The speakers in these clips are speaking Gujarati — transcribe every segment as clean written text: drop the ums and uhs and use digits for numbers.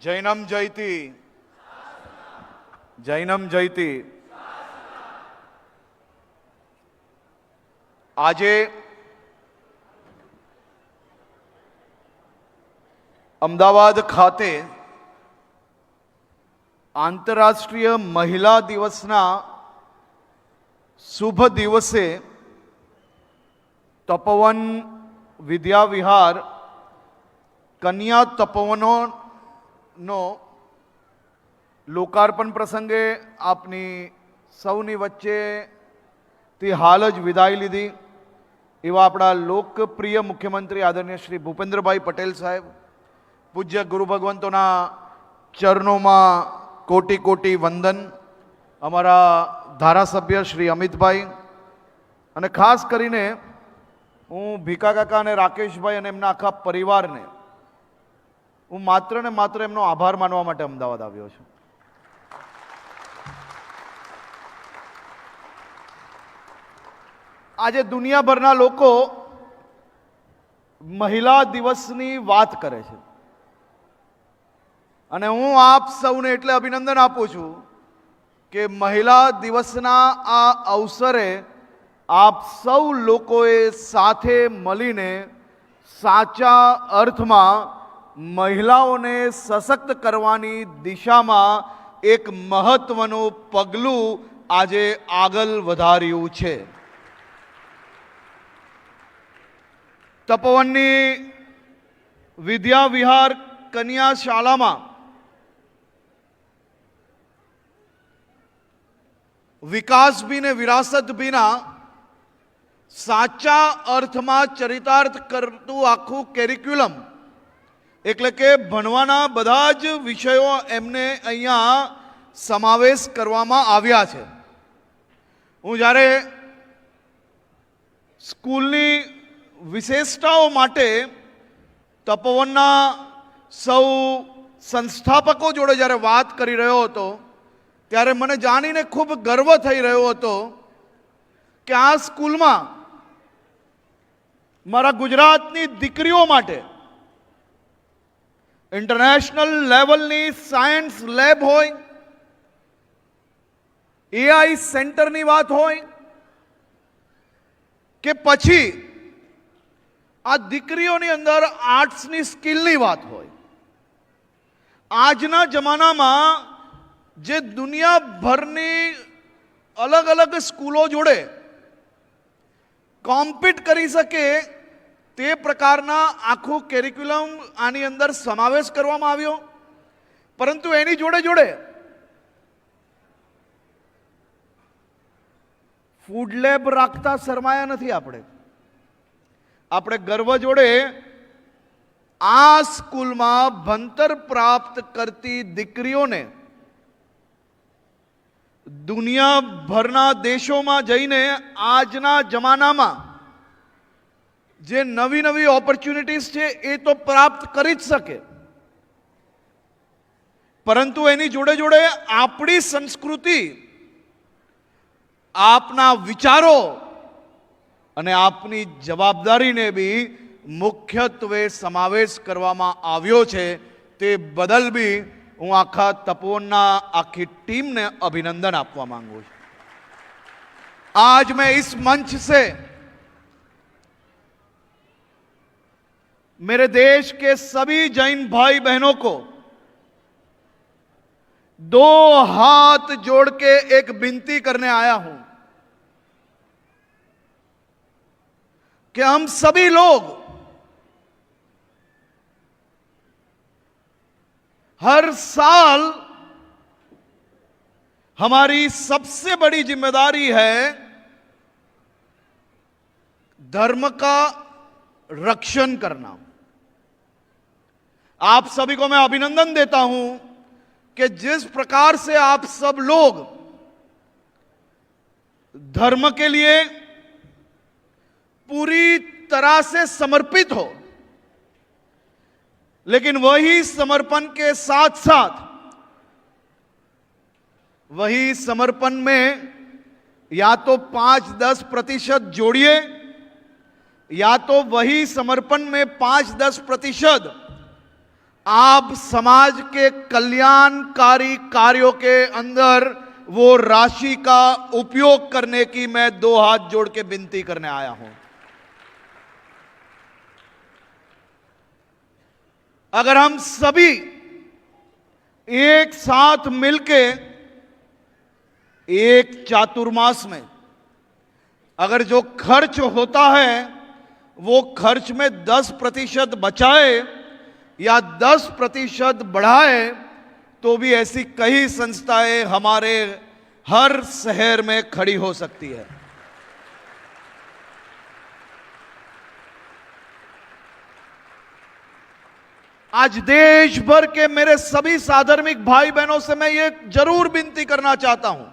જૈનમ જયતી, જૈનમ જયતી। આજે અમદાવાદ ખાતે આંતરરાષ્ટ્રીય મહિલા દિવસના શુભ દિવસે તપોવન વિદ્યા વિહાર કન્યા તપોવનોનો લોકાર્પણ પ્રસંગે આપની સૌની વચ્ચેથી હાલ જ વિદાય લીધી એવા આપણા લોકપ્રિય મુખ્યમંત્રી આદરણીય શ્રી ભૂપેન્દ્રભાઈ પટેલ સાહેબ, પૂજ્ય ગુરુ ભગવંતોના ચરણોમાં કોટી કોટી વંદન, અમારા ધારાસભ્ય શ્રી અમિતભાઈ, અને ખાસ કરીને હું ભીખા કાકા અને રાકેશભાઈ અને એમના આખા પરિવારને હું માત્ર ને માત્ર એમનો આભાર માનવા માટે અમદાવાદ આવ્યો છું। આજે દુનિયાભરના લોકો મહિલા દિવસની વાત કરે છે અને હું આપ સૌને એટલે અભિનંદન આપું છું કે મહિલા દિવસના આ અવસરે આપ સૌ લોકોએ સાથે મળીને સાચા અર્થમાં મહિલાઓને સશક્ત કરવાની દિશામાં એક મહત્વનું પગલું આજે આગળ વધાર્યું છે। તપોવનની વિદ્યા વિહાર કન્યા શાળામાં વિકાસ ભી ને વિરાસત ભીના સાચા અર્થમાં ચરિતાર્થ કરતું આખું કેરિક્યુલમ એટલે કે ભણવાના બધા જ વિષયો એમને અહીંયા સમાવેશ કરવામાં આવ્યા છે। હું જ્યારે સ્કૂલની વિશેષતાઓ માટે તપોવનના સૌ સંસ્થાપકો જોડે જ્યારે વાત કરી રહ્યો હતો ત્યારે મને જાણીને ખૂબ ગર્વ થઈ રહ્યો હતો કે આ સ્કૂલમાં મારા ગુજરાતની દીકરીઓ માટે ઇન્ટરનેશનલ લેવલની સાયન્સ લેબ હોય, એઆઈ સેન્ટરની વાત હોય કે પછી આ દીકરીઓની અંદર આર્ટ્સની સ્કિલની વાત હોય, આજના જમાનામાં જે દુનિયાભરની અલગ અલગ સ્કૂલો જોડે કોમ્પિટ કરી શકે તે પ્રકારના આખું કેરિક્યુલમ આની અંદર સમાવેશ કરવામાં આવ્યો। પરંતુ એની જોડે જોડે ફૂડ લેબ રાખતા શરમાયા નથી આપણે ગર્વ જોડે આ સ્કૂલમાં ભણતર પ્રાપ્ત કરતી દીકરીઓને દુનિયાભરના દેશોમાં જઈને આજના જમાનામાં જે નવી નવી ઓપોર્ચ્યુનિટીઝ છે એ તો પ્રાપ્ત કરી જ શકે, પરંતુ એની જોડે જોડે આપણી સંસ્કૃતિ, આપના વિચારો અને આપની જવાબદારીને બી મુખ્યત્વે સમાવેશ કરવામાં આવ્યો છે। તે બદલ બી હું આખા તપોવનના આખી ટીમને अभिनंदन આપવા માંગુ છું। आज मैं इस मंच से मेरे देश के सभी जैन भाई बहनों को दो हाथ जोड़ के एक विनती करने आया हूं कि हम सभी लोग हर साल हमारी सबसे बड़ी जिम्मेदारी है धर्म का रक्षण करना। आप सभी को मैं अभिनंदन देता हूं कि जिस प्रकार से आप सब लोग धर्म के लिए पूरी तरह से समर्पित हो, लेकिन वही समर्पण के साथ साथ वही समर्पण में या तो 5-10% जोड़िए या तो वही समर्पण में 5-10% आप समाज के कल्याणकारी कार्यों के अंदर वो राशि का उपयोग करने की मैं 2 हाथ जोड़ के विनती करने आया हूं। अगर हम सभी एक साथ मिलके एक चातुर्मास में अगर जो खर्च होता है वो खर्च में 10% बचाए या 10% बढ़ाए, तो भी ऐसी कई संस्थाएं हमारे हर शहर में खड़ी हो सकती है। आज देश भर के मेरे सभी साधर्मिक भाई बहनों से मैं ये जरूर विनती करना चाहता हूं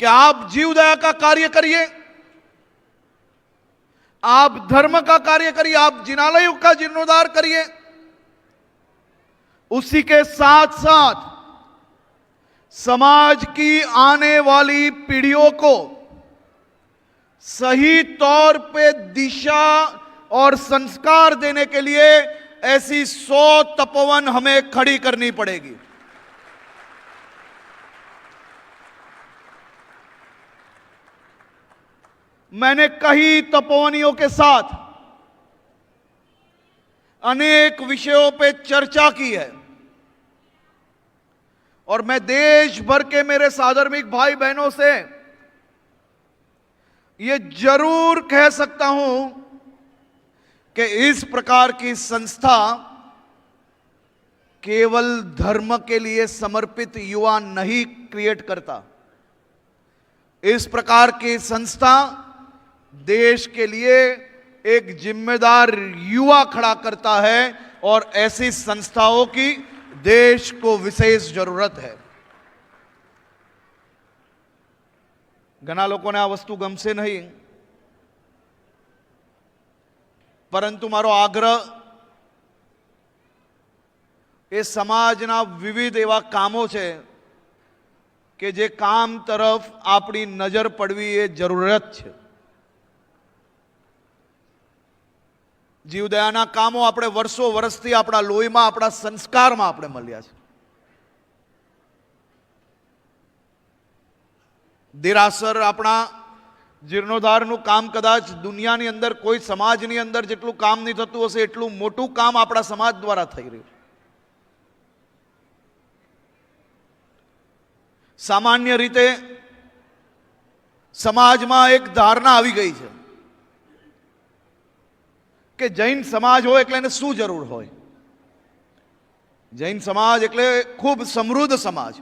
कि आप जीवदया का कार्य करिए, आप धर्म का कार्य करिए, आप जिनालयों का जीर्णोद्धार करिए। उसी के साथ साथ समाज की आने वाली पीढ़ियों को सही तौर पे दिशा और संस्कार देने के लिए ऐसी 100 तपोवन हमें खड़ी करनी पड़ेगी। मैंने कई तपोवनियों के साथ अनेक विषयों पे चर्चा की है और मैं देश भर के मेरे साधर्मिक भाई बहनों से ये जरूर कह सकता हूं कि इस प्रकार की संस्था केवल धर्म के लिए समर्पित युवा नहीं क्रिएट करता। इस प्रकार की संस्था देश के लिए एक जिम्मेदार युवा खड़ा करता है और ऐसी संस्थाओं की देश को विशेष जरूरत है। घना लोगों ने आ वस्तु गमશે नहीं, परंतु मारो आग्रह ए समाजना विविध एवा कामों छे के जे काम तरफ आपणी नजर पड़वी ए जरूरत छे। जीवदयाना कामों આપણે વર્ષો વર્ષથી આપણા લોહીમાં આપણા સંસ્કારમાં આપણે મળ્યા છે। દેરાસર આપણા જીર્ણોદ્ધારનું કામ કદાચ દુનિયાની અંદર કોઈ સમાજની અંદર જેટલું કામ નહીં થતું હશે એટલું મોટું કામ આપણા સમાજ દ્વારા થઈ રહ્યું। સામાન્ય રીતે સમાજમાં એક ધારણા આવી ગઈ છે કે જૈન સમાજ હોય એટલે એને શું જરૂર હોય। જૈન સમાજ એટલે ખૂબ સમૃદ્ધ સમાજ,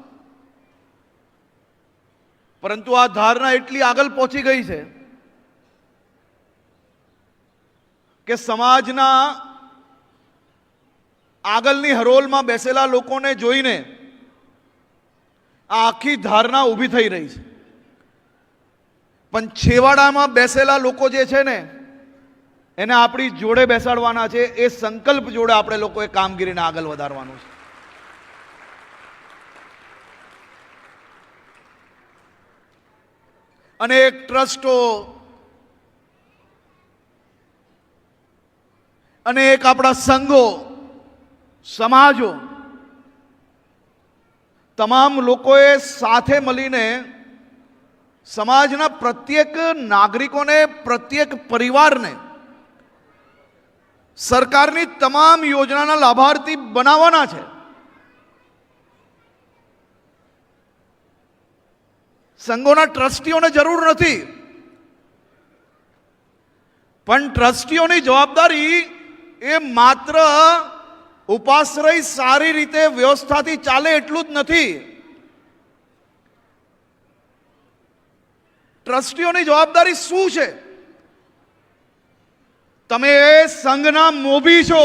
પરંતુ આ ધારણા એટલી આગળ પહોંચી ગઈ છે કે સમાજના આગળની હરોલમાં બેસેલા લોકોને જોઈને આ આખી ધારણા ઊભી થઈ રહી છે, પણ છેવાડામાં બેસેલા લોકો જે છે ને એને આપણી જોડે બેસાડવાના છે। એ સંકલ્પ જોડે આપણે લોકોએ કામગીરીને આગળ વધારવાનું છે। अनेक ट्रस्टों, अनेक अपना संघों, समाजों, तमाम लोकोए साथे मळीने समाजना प्रत्येक नागरिकों ने, प्रत्येक परिवार ने सरकारनी तमाम योजनाना लाभार्थी बनावाना छे। संघोना ट्रस्टीओने जरूर नहीं, पण ट्रस्टीओनी जवाबदारी ए मात्र उपाश्रय सारी रीते व्यवस्थाथी चाले एटलुं ज नहीं। ट्रस्टीओनी जवाबदारी शुं छे? तमे ए संघना मोभी छो,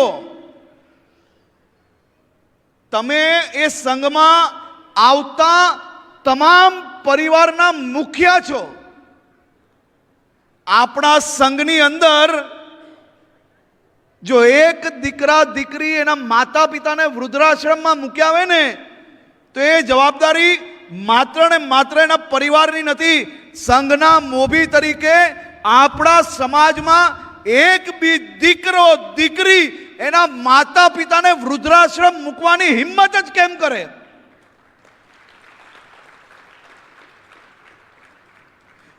तमे ए संघमां आवता तमाम परिवारना मुखिया छो। आपना संघनी अंदर जो एक दीकरा दीकरी एना माता पिता ने वृद्धाश्रम में मूक्या होय ने तो ये जवाबदारी मात्र ने मात्र एना परिवारनी नथी, संघना मोभी तरीके आपणा समाज में એક બી દીકરો દીકરી એના માતા પિતાને વૃદ્ધાશ્રમ મૂકવાની હિંમત જ કેમ કરે?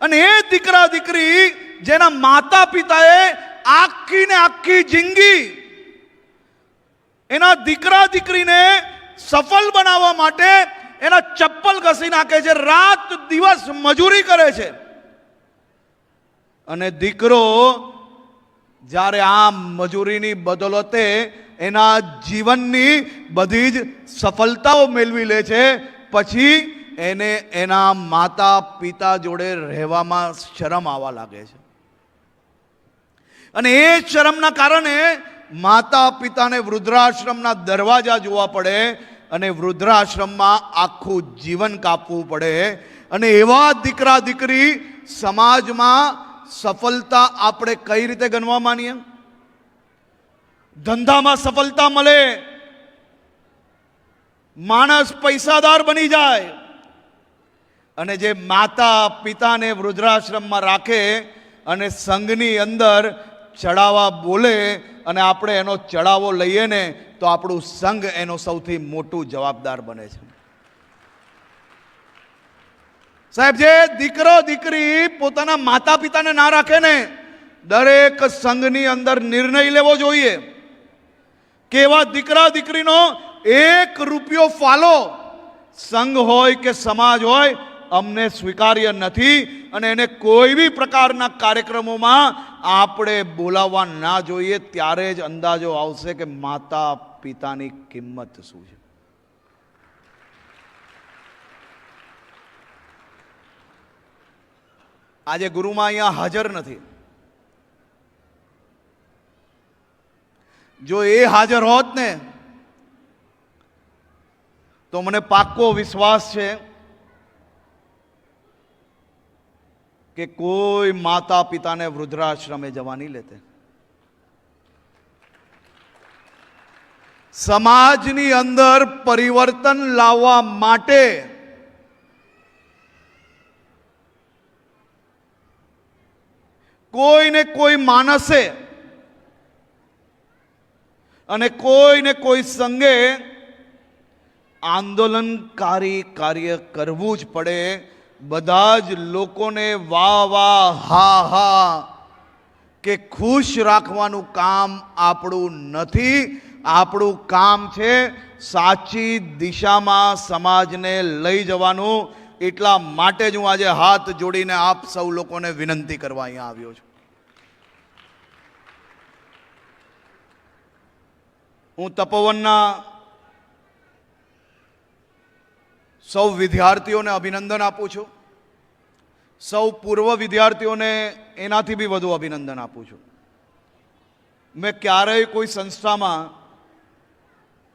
અને એ દીકરા દીકરી જેના માતા પિતાએ આખી ને આખી જિંદગી એના દીકરા દીકરીને સફળ બનાવવા માટે એના ચપ્પલ ઘસી નાખે છે, રાત દિવસ મજૂરી કરે છે, અને દીકરો જ્યારે આ મજૂરીની બદલતે એના જીવનની બધી જ સફળતાઓ મેળવી લે છે, પછી એને એના માતા પિતા જોડે રહેવામાં શરમ આવવા લાગે છે. અને એ શરમના કારણે માતા પિતાને વૃદ્ધાશ્રમના દરવાજા જોવા પડે અને વૃદ્ધાશ્રમમાં આખું જીવન કાપવું પડે. અને એવા દીકરા દીકરી સમાજમાં સફળતા આપણે કઈ રીતે ગણવા માનીએ? ધંધામાં સફળતા મળે, માણસ પૈસાદાર બની જાય, અને જે માતા પિતાને વૃદ્ધાશ્રમમાં રાખે અને સંઘની અંદર ચડાવા બોલે અને આપણે એનો ચડાવો લઈએ ને તો આપણું સંઘ એનો સૌથી મોટું જવાબદાર બને છે. સાહેબ, જે દીકરો દીકરી પોતાના માતા પિતાને ના રાખે ને, દરેક સંઘની અંદર નિર્ણય લેવો જોઈએ કે એવા દીકરા દીકરીનો 1 રૂપિયો ફાળો સંઘ હોય કે સમાજ હોય અમને સ્વીકાર્ય નથી, અને એને કોઈ બી પ્રકારના કાર્યક્રમોમાં આપણે બોલાવવા ના જોઈએ. ત્યારે જ અંદાજો આવશે કે માતા પિતાની કિંમત શું છે. આજે ગુરુમાં અહીંયા હાજર નથી. જો એ હાજર હોત ને તો મને પાક્કો વિશ્વાસ છે કે કોઈ માતા પિતાને વૃદ્ધાશ્રમે જવા નહીં લેતે. સમાજની અંદર પરિવર્તન લાવવા માટે કોઈને કોઈ માણસે અને કોઈને કોઈ સંઘે આંદોલનકારી કાર્ય કરવું જ પડે. બધા જ લોકોને વાહ વાહ હા હા કે ખુશ રાખવાનું કામ આપણું નથી. આપણું કામ છે સાચી દિશામાં સમાજને લઈ જવાનું. એટલા માટે જ હું આજે હાથ જોડીને આપ સૌ લોકોને વિનંતી કરવા અહીંયા આવ્યો છું. હું તપોવનના સૌ વિદ્યાર્થીઓને અભિનંદન આપું છું. સૌ પૂર્વ વિદ્યાર્થીઓને એનાથી બી વધુ અભિનંદન આપું છું. મેં ક્યારેય કોઈ સંસ્થામાં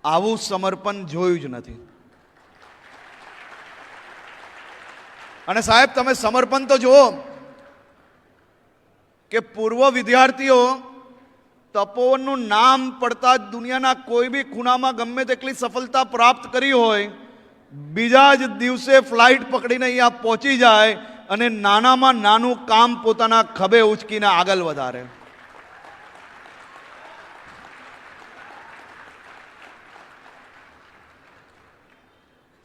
આવું સમર્પણ જોયું જ નથી. અને સાહેબ, તમે સમર્પણ તો જુઓ કે પૂર્વ વિદ્યાર્થીઓ તપોવનનું નામ પડતા જ દુનિયાના કોઈ બી ખૂણામાં ગમે તેટલી સફળતા પ્રાપ્ત કરી હોય, બીજા જ દિવસે ફ્લાઇટ પકડીને અહીંયા પહોંચી જાય અને નાનામાં નાનું કામ પોતાના ખભે ઉચકીને આગળ વધારે.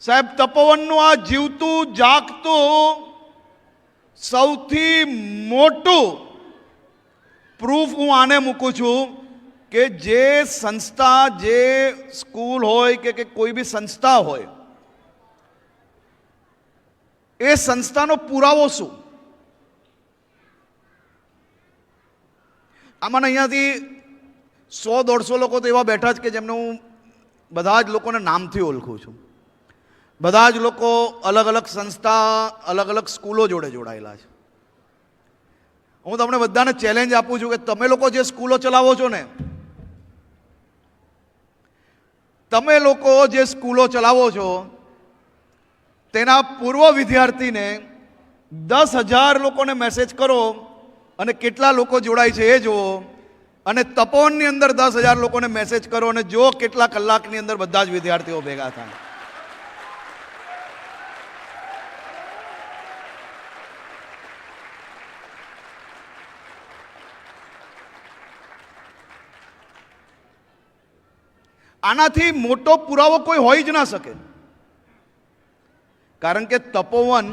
સાહેબ, તપોવનનું આ જીવતું જાગતું સૌથી મોટું પ્રૂફ હું આને મૂકું છું કે જે સંસ્થા, જે સ્કૂલ હોય કે કોઈ બી સંસ્થા હોય, એ સંસ્થાનો પુરાવો શું? આમાં અહીંયાથી 100-150 લોકો તો એવા બેઠા છે કે જેમને હું બધા જ લોકોને નામથી ઓળખું છું. બધા જ લોકો અલગ અલગ સંસ્થા, અલગ અલગ સ્કૂલો જોડે જોડાયેલા છે. હું તમને બધાને ચેલેન્જ આપું છું કે તમે લોકો જે સ્કૂલો ચલાવો છો ને, તમે લોકો જે સ્કૂલો ચલાવો છો તેના પૂર્વ વિદ્યાર્થીને 10,000 લોકોને મેસેજ કરો અને કેટલા લોકો જોડાય છે એ જુઓ, અને તપોવનની અંદર 10,000 લોકોને મેસેજ કરો અને જો કેટલા કલાકની અંદર બધા જ વિદ્યાર્થીઓ ભેગા થાય. આનાથી મોટો પુરાવો કોઈ હોઈ જ ના શકે, કારણ કે તપોવન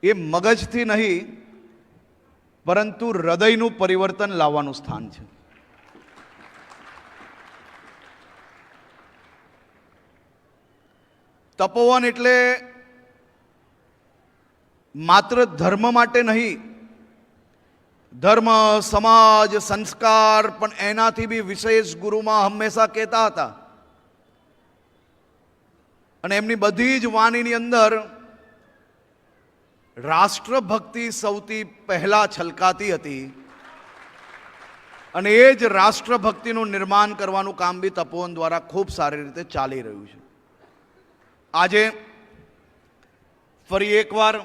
એ મગજથી નહીં પરંતુ હૃદયનું પરિવર્તન લાવવાનું સ્થાન છે. તપોવન એટલે માત્ર ધર્મ માટે નહીં, ધર્મ, સમાજ, સંસ્કાર, પણ એનાથી બી વિશેષ ગુરુમાં હંમેશા કહેતા હતા અને એમની બધી જ વાણીની અંદર રાષ્ટ્રભક્તિ સૌથી પહેલા છલકાતી હતી અને એ જ રાષ્ટ્રભક્તિનું નિર્માણ કરવાનું કામ બી તપોવન દ્વારા ખૂબ સારી રીતે ચાલી રહ્યું છે. આજે ફરી એકવાર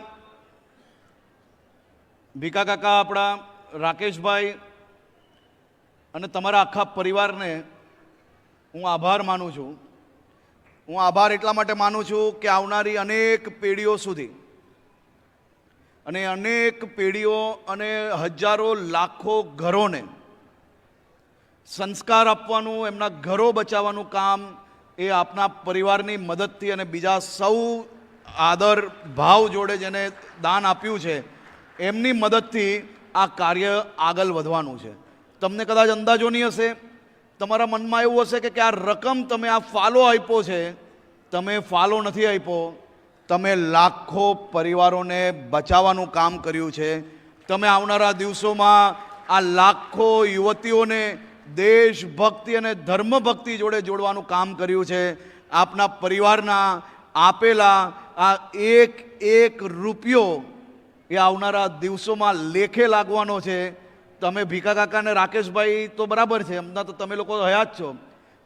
ભીખા કાકા, આપણા રાકેશભાઈ અને તમારા આખા પરિવારને હું આભાર માનું છું. હું આભાર એટલા માટે માનું છું કે આવનારી અનેક પેઢીઓ સુધી અને અનેક પેઢીઓ અને હજારો લાખો ઘરોને સંસ્કાર આપવાનું, એમના ઘરો બચાવવાનું કામ એ આપના પરિવારની મદદથી અને બીજા સૌ આદર ભાવ જોડે જેને દાન આપ્યું છે એમની મદદથી આ કાર્ય આગળ વધવાનું છે. તમને કદાચ અંદાજો નહીં હશે, તમારા મનમાં એવું હશે કે આ રકમ તમે આ ફાળો આપ્યો છે, તમે ફાળો નથી આપ્યો, તમે લાખો પરિવારોને બચાવવાનું કામ કર્યું છે. તમે આવનારા દિવસોમાં આ લાખો યુવતીઓને દેશભક્તિ અને ધર્મભક્તિ જોડે જોડવાનું કામ કર્યું છે. આપના પરિવારના આપેલા આ એક એક રૂપિયો એ આવનારા દિવસોમાં લેખે લાગવાનો છે. તમે ભીખા કાકા અને રાકેશભાઈ તો બરાબર છે, હમણાં તો તમે લોકો હયા જ છો,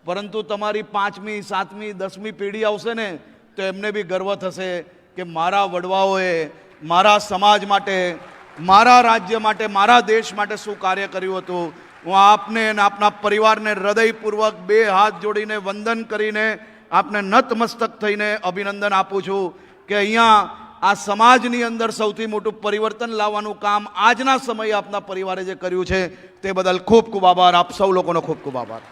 પરંતુ તમારી 5મી, 7મી, 10મી પેઢી આવશે ને તો એમને બી ગર્વ થશે કે મારા વડવાઓએ મારા સમાજ માટે, મારા રાજ્ય માટે, મારા દેશ માટે શું કાર્ય કર્યું હતું. હું આપને અને આપના પરિવારને હૃદયપૂર્વક 2 હાથ જોડીને વંદન કરીને આપને નતમસ્તક થઈને અભિનંદન આપું છું કે અહીંયા આ સમાજની અંદર સૌથી મોટું પરિવર્તન લાવવાનું કામ આજના સમયે આપના પરિવારે જે કર્યું છે તે બદલ ખૂબ ખૂબ આભાર. આપ સૌ લોકોનો ખૂબ ખૂબ આભાર.